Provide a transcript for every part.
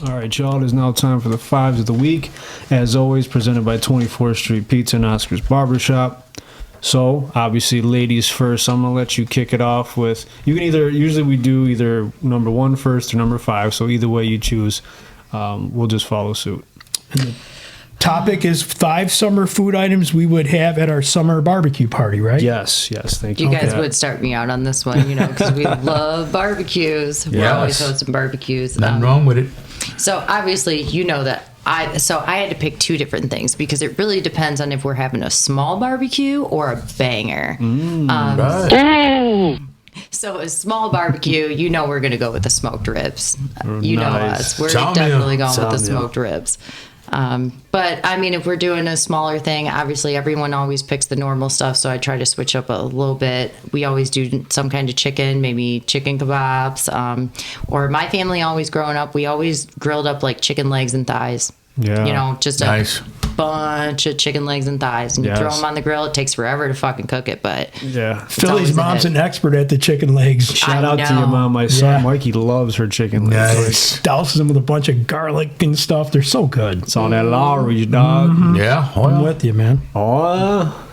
All right, y'all. It is now time for the fives of the week. As always, presented by 24th Street Pizza and Oscar's Barbershop. So, obviously, ladies first. I'm going to let you kick it off with... You can usually we do either number 1 first or number 5. So, either way you choose, we'll just follow suit. And the topic is 5 summer food items we would have at our summer barbecue party, right? Yes. Thank you. You guys would start me out on this one, because we love barbecues. We're always hosting barbecues. Nothing wrong with it. So, obviously, you know that I had to pick 2 different things because it really depends on if we're having a small barbecue or a banger. Right. So a small barbecue, we're going to go with the smoked ribs. You know us. We're Salmia. definitely going with the smoked ribs. But, I mean, if we're doing a smaller thing, obviously everyone always picks the normal stuff, so I try to switch up a little bit. We always do some kind of chicken, maybe chicken kebabs. Or my family always growing up, we always grilled up, like, chicken legs and thighs. Yeah. Just a bunch of chicken legs and thighs. And you throw them on the grill. It takes forever to fucking cook it, but... Yeah. Philly's mom's an expert at the chicken legs. Shout out to your mom. My son, Mikey, loves her chicken legs. Nice. Douses them with a bunch of garlic and stuff. They're so good. It's on that Lowry's, dog. Mm-hmm. Yeah. I'm with you, man. Oh,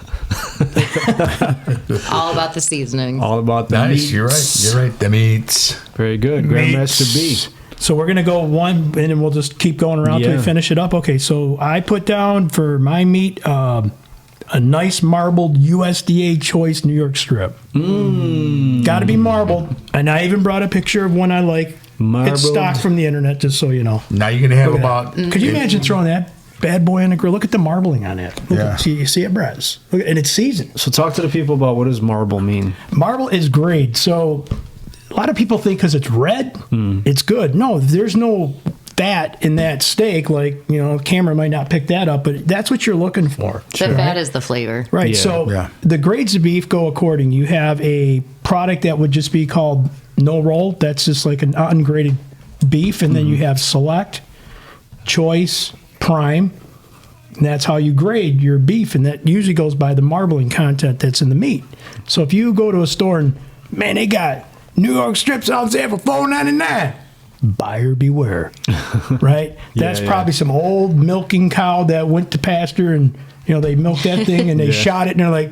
all about the seasoning. all about the Nice. meat. You're right. The meats. Very good. Grandmaster B. So we're going to go one, and then we'll just keep going around till we finish it up. Okay, so I put down for my meat a nice marbled USDA choice New York strip. Got to be marbled. And I even brought a picture of one I like. Marbled. It's stock from the internet, just so you know. Now you're going to have about... Could you imagine throwing that bad boy on the grill? Look at the marbling on it. You see it, Brett? And it's seasoned. So talk to the people about what does marble mean. Marble is grade. So a lot of people think because it's red, it's good. No, there's no fat in that steak. Like, camera might not pick that up, but that's what you're looking for. The fat is the flavor. Right. So the grades of beef go according. You have a product that would just be called no roll. That's just like an ungraded beef. And then you have select, choice, prime. And that's how you grade your beef. And that usually goes by the marbling content that's in the meat. So if you go to a store and, man, they got New York strips out there for $4.99. Buyer beware, right? That's probably some old milking cow that went to pasture and, they milked that thing and they shot it and they're like,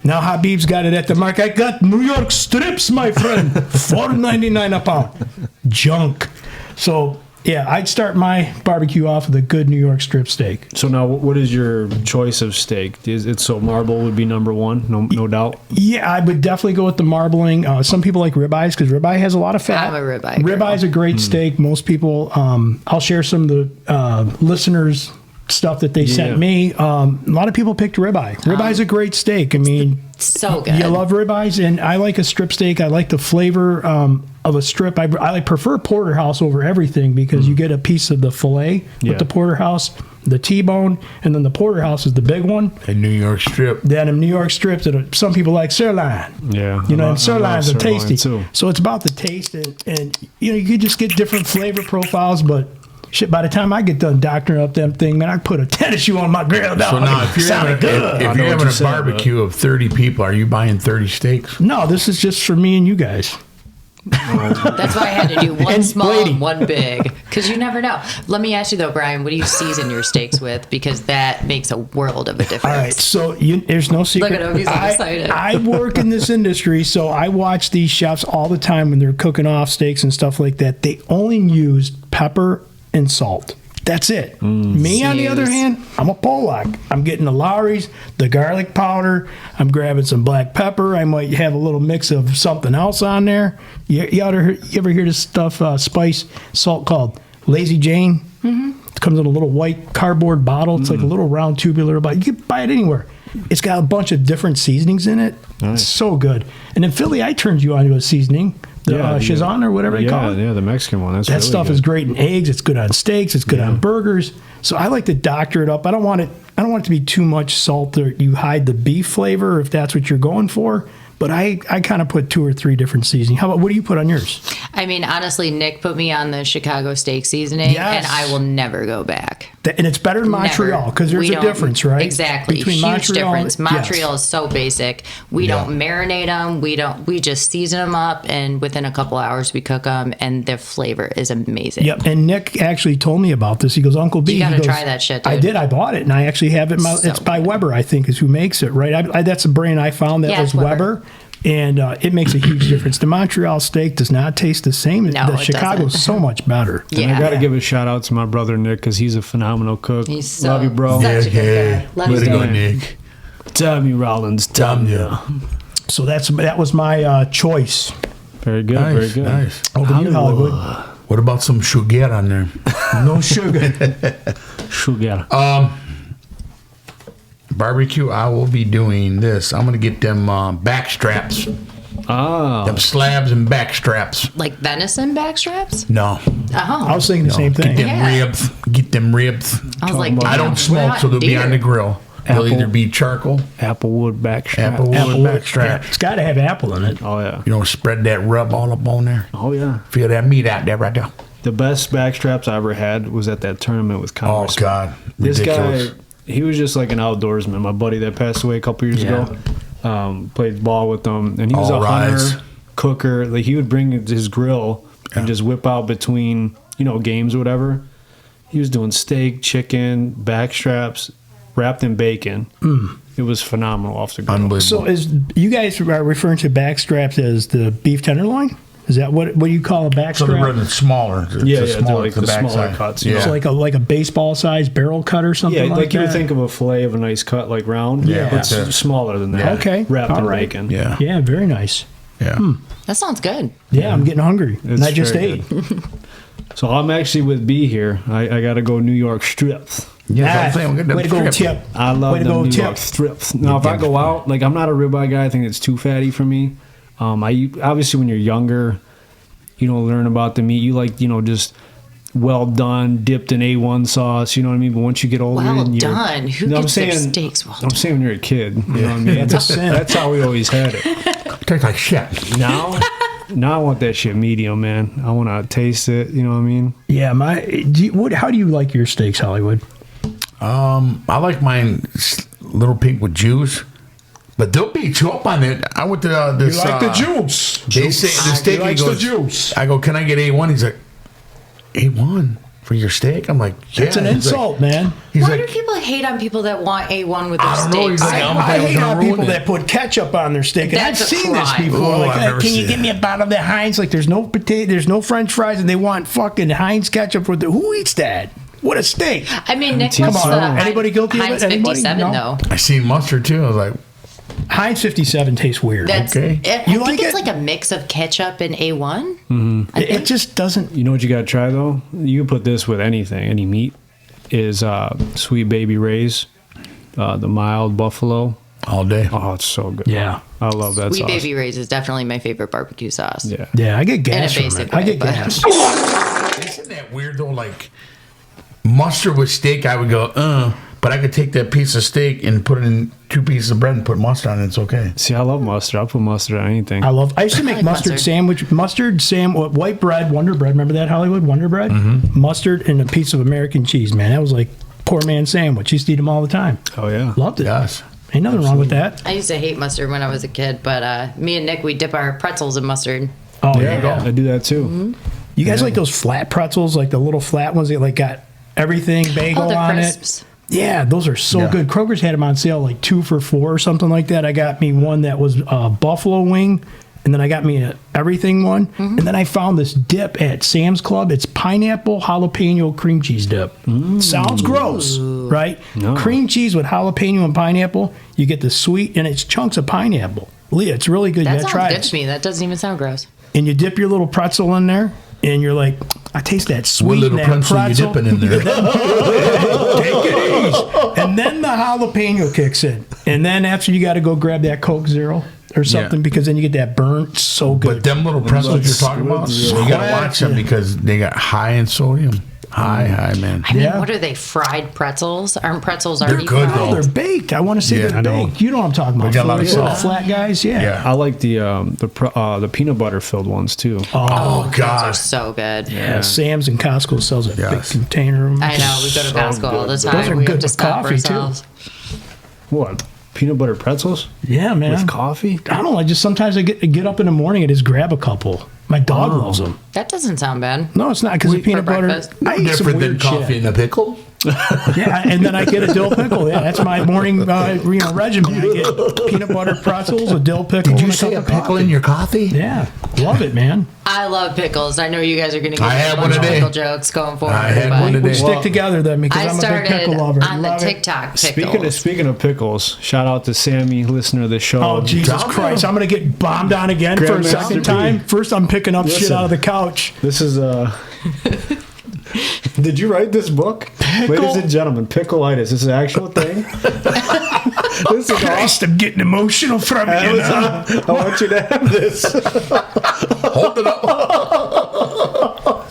now Habib's got it at the market. I got New York strips, my friend. $4.99 a pound. Junk. So, I'd start my barbecue off with a good New York strip steak. So now, what is your choice of steak? Is it so marble would be number 1, no doubt? Yeah, I would definitely go with the marbling. Some people like ribeyes because ribeye has a lot of fat. I'm a ribeye girl. Ribeye's a great steak. Most people, I'll share some of the listeners' stuff that they sent me. A lot of people picked ribeye. Ribeye's a great steak. I mean, so good. You love ribeyes, and I like a strip steak. I like the flavor of a strip. I prefer porterhouse over everything because you get a piece of the fillet with the porterhouse, the T-bone, and then the porterhouse is the big one. A New York strip. Then a New York strip that some people like sirloin. Yeah. And sirloins are tasty. Too. So it's about the taste, and you could just get different flavor profiles, but shit, by the time I get done doctoring up them thing, man, I put a tennis shoe on my grill. So now, if you're having a barbecue of 30 people, are you buying 30 steaks? No, this is just for me and you guys. That's why I had to do one small and one big, because you never know. Let me ask you though, Brian, what do you season your steaks with? Because that makes a world of a difference. All right, so there's no secret. Look at him, he's all excited. I work in this industry, so I watch these chefs all the time when they're cooking off steaks and stuff like that. They only use pepper and salt. That's it. Me, on the other hand, I'm a Polak. I'm getting the Lowry's, the garlic powder. I'm grabbing some black pepper. I might have a little mix of something else on there. You ever hear this stuff, spice salt called Lazy Jane? It comes in a little white cardboard bottle. It's like a little round tubular bottle. You can buy it anywhere. It's got a bunch of different seasonings in it. Nice. It's so good. And in Philly, I turned you on to a seasoning. The Shazan or whatever they call it. Yeah, the Mexican one. That really stuff is great in eggs. It's good on steaks. It's good on burgers. So I like to doctor it up. I don't want it to be too much salt or you hide the beef flavor if that's what you're going for. but I kind of put 2 or 3 different seasonings. How about, what do you put on yours? I mean, honestly, Nick put me on the Chicago steak seasoning, Yes. and I will never go back. And it's better than Montreal because there's a difference, right? Exactly. Between Huge Montreal difference. Montreal yes. is so basic. We don't marinate them. We just season them up, and within a couple hours we cook them, and their flavor is amazing. Yep. And Nick actually told me about this. He goes, Uncle B. You got he to goes, try that shit, dude. I did. I bought it, and I actually have it. So It's by good. Weber, I think, is who makes it, right? That's a brand I found that Yeah, was it's Weber. And it makes a huge difference. The Montreal steak does not taste the same. No, the it Chicago's doesn't. so much better. And I got to give a shout out to my brother Nick because he's a phenomenal cook. He's so Love you, bro. such a good guy. Love Way to you. go, Nick. Tommy Rollins, Damn Tommy. So that was my choice. Very good, Nice, very good. nice. Over to you, Hollywood. What about some sugar on there? No sugar. Sugar. Barbecue, I will be doing this. I'm going to get them back straps. Them slabs and back straps. Like venison backstraps? No. Oh. I was thinking the same Get thing. them Yeah. ribs. Get them ribs. I was like, I I damn, don't we're smoke, not so they'll be deer. on the grill. They'll Apple. either be charcoal, Applewood backstrap. applewood back strap. It's got to have apple in it. Oh, yeah. You know, spread that rub all up on there. Oh, yeah. Feel that meat out there right there. The best backstraps I ever had was at that tournament with Oh, Congress. God. This Ridiculous. guy, he was just like an outdoorsman. My buddy that passed away a couple years ago, played ball with them, and he was All a rise. hunter, cooker. Like he would bring his grill and just whip out between games or whatever. He was doing steak, chicken, backstraps, wrapped in bacon. It was phenomenal off the grill. Unbelievable. So is you guys are referring to back straps as the beef tenderloin? Is that what you call a back So strap? they're smaller. It's Yeah, a they're smaller, like the the smaller backside. cuts, Yeah. So like a baseball size barrel cut or something Yeah, like you that? would think of a fillet of a nice cut, like round. Yeah, but it's that's it. smaller than that. Yeah. Okay, wrapped all in right. bacon. Yeah. Yeah, very nice. Yeah. That sounds good. Yeah, I'm getting hungry. And I just very ate. good. So I'm actually with B here. I got to go New York strips. Yeah, Ah, I'm saying, we'll get them way to go, strips. Tip. I love Way to them go, New Tip. York strips. Now, if I go out, like I'm not a ribeye guy. I think it's too fatty for me. Obviously when you're younger, learn about the meat. You like, just well done, dipped in A1 sauce. You know what I mean? But once you get older, Well and you're, done. Who No, I'm gets their saying- steaks well I'm done? saying when you're a kid. You know what I mean? That's a sin. That's how we always had it. Tastes like shit. Now I want that shit medium, man. I want to taste it. You know what I mean? Yeah, how do you like your steaks, Hollywood? I like mine little pink with juice, but they'll beat you up on it. I went to this. juice. They say the steak. He goes, juice. I go, can I get A1? He's like, A1 for your steak? I'm like, yeah. It's an He's insult, like, man. He's Why like, do people hate on people that want A1 with their I don't know, steaks? he's like, I'm I afraid hate gonna on ruin people it. that put ketchup on their steak. And That's I've a seen this crime. before. Oh, like, I've never can you seen give it. me a bottle of that Heinz? Like, there's no potato, there's no French fries, and they want fucking Heinz ketchup with who eats that? What a steak! I mean, Nick Come wants on, the anybody guilty of it? Heinz Anybody? 57 No? though. I seen mustard too. I was like, Heinz 57 tastes weird. That's Okay. I You think like it's it? like a mix of ketchup and A1. It just doesn't. You know what you got to try though? You can put this with anything, any meat. Is Sweet Baby Ray's, the mild buffalo. all day. Oh, it's so good. Yeah. I love that Sweet sauce. Baby Ray's is definitely my favorite barbecue sauce. Yeah. Yeah, I get gas In a from basic it. I way, get but- gas. Isn't that weird though? Like mustard with steak, I would go, but I could take that piece of steak and put it in 2 pieces of bread and put mustard on it. It's okay. See, I love mustard. I'll put mustard on anything. I used to make like mustard mustard. sandwich, white bread, Wonder Bread. Remember that, Hollywood? Wonder Bread? Mm-hmm. Mustard and a piece of American cheese, man. That was like poor man's sandwich. Used to eat them all the time. Oh yeah. Loved it. Yes. Ain't nothing wrong with that. I used to hate mustard when I was a kid, but me and Nick, we dip our pretzels in mustard. Oh, Yeah, yeah. I do that too. Mm-hmm. You guys like those flat pretzels, like the little flat ones that like got everything bagel Oh, the on crisps. it? Yeah, those are so Yeah. good. Kroger's had them on sale like 2 for $4 or something like that. I got me one that was a buffalo wing, and then I got me a everything one. Mm-hmm. And then I found this dip at Sam's Club. It's pineapple jalapeno cream cheese dip. Sounds gross, right? No. Cream cheese with jalapeno and pineapple. You get the sweet, and it's chunks of pineapple. Leah, it's really good. That You gotta sounds try good it. to me. That doesn't even sound gross. And you dip your little pretzel in there, and you're like, I taste that sweet What little in that pretzel you pretzel. dipping in there? Take it easy. And then the jalapeno kicks in. And then after you got to go grab that Coke Zero or something because then you get that burn. It's so good. But them little pretzels you're talking about, you got to watch them because they got high in sodium. Hi, man. I mean, Yeah. what are they? Fried pretzels? Aren't pretzels They're already good, fried? Oh, they're baked. I want to say Yeah, they're I know. baked. You know what I'm talking about. They got a lot of For the salt. flat guys, yeah. Yeah. I like the peanut butter filled ones too. Oh, Those are God. so good. Yeah, Sam's and Costco sells a big Yes. container of them. I know. We go to Costco all the time. Those are We good have to with stop coffee, too. ourselves. What? Peanut butter pretzels Yeah, man. with coffee? I don't know. Just sometimes I get up in the morning and just grab a couple. My dog loves them. That doesn't sound bad. No, it's not because the peanut for butter. breakfast? I eat some Different than weird coffee shit. and a pickle. Yeah, and then I get a dill pickle. Yeah, that's my morning regimen. I get peanut butter pretzels, a dill pickle. Did you and say a cup of pickle coffee. in your coffee? Yeah, love it, man. I love pickles. I know you guys are going to get I a had bunch one of today. pickle jokes going forward. I had but one We today. stick together then because I I'm a big started pickle lover. on the Love it. TikTok pickles. Speaking of pickles, shout out to Sammy, listener of the show. Oh, Jesus Down Christ. there. I'm going to get bombed on again for a Grandmaster second B. time. First, I'm picking up shit Listen. out of the couch. This is Did you write this book? Ladies and gentlemen, pickleitis. This is an actual thing. This is awesome. Christ, I'm getting emotional from it. You know? I want you to have this. Hold it up.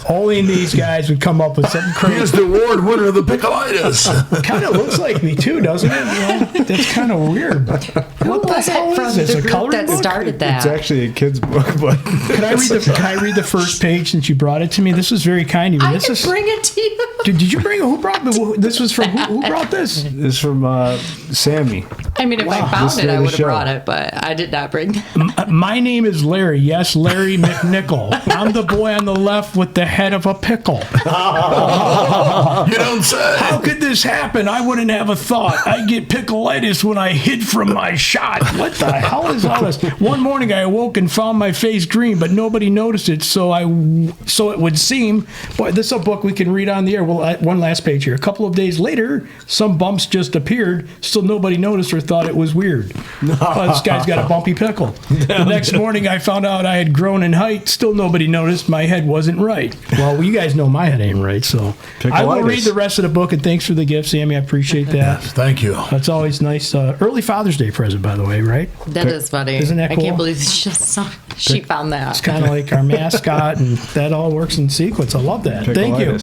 Only these guys would come up with something Here's crazy. the award winner of the pickleitis. Kind of looks like me too, doesn't it? Yeah, that's kind of weird. What the Was hell it is from this? the A group coloring that book? started It's that? actually a kid's book, but Can I read the first page since you brought it to me? This is very kind of you. I This can is bring it to you. did you bring it? Who brought this? Was from who brought this? this is from Sammy. I mean, if I found Listener it, I of the would have show. brought it, but I did not bring that. My name is Larry. Yes, Larry McNichol. I'm the boy on the left with the head of a pickle. You don't say. How could this happen? I wouldn't have a thought. I get pickleitis when I hid from my shot. What the hell is all this? One morning I awoke and found my face green, but nobody noticed it. So it would seem. Boy, this is a book we can read on the air. Well, one last page here. A couple of days later, some bumps just appeared. Still nobody noticed or thought it was weird. Oh, this guy's got a bumpy pickle. The next morning I found out I had grown in height. Still nobody noticed. My head wasn't right. Well, you guys know my head ain't right, so I will read the rest of the book. And thanks for the gift, Sammy. I appreciate that. Yes, thank you. That's always nice. Early Father's Day present, by the way, right? That is funny. Isn't that I cool? can't believe she found that. It's kind of like our mascot, and that all works in sequence. I love that. Thank you. Pickleitis.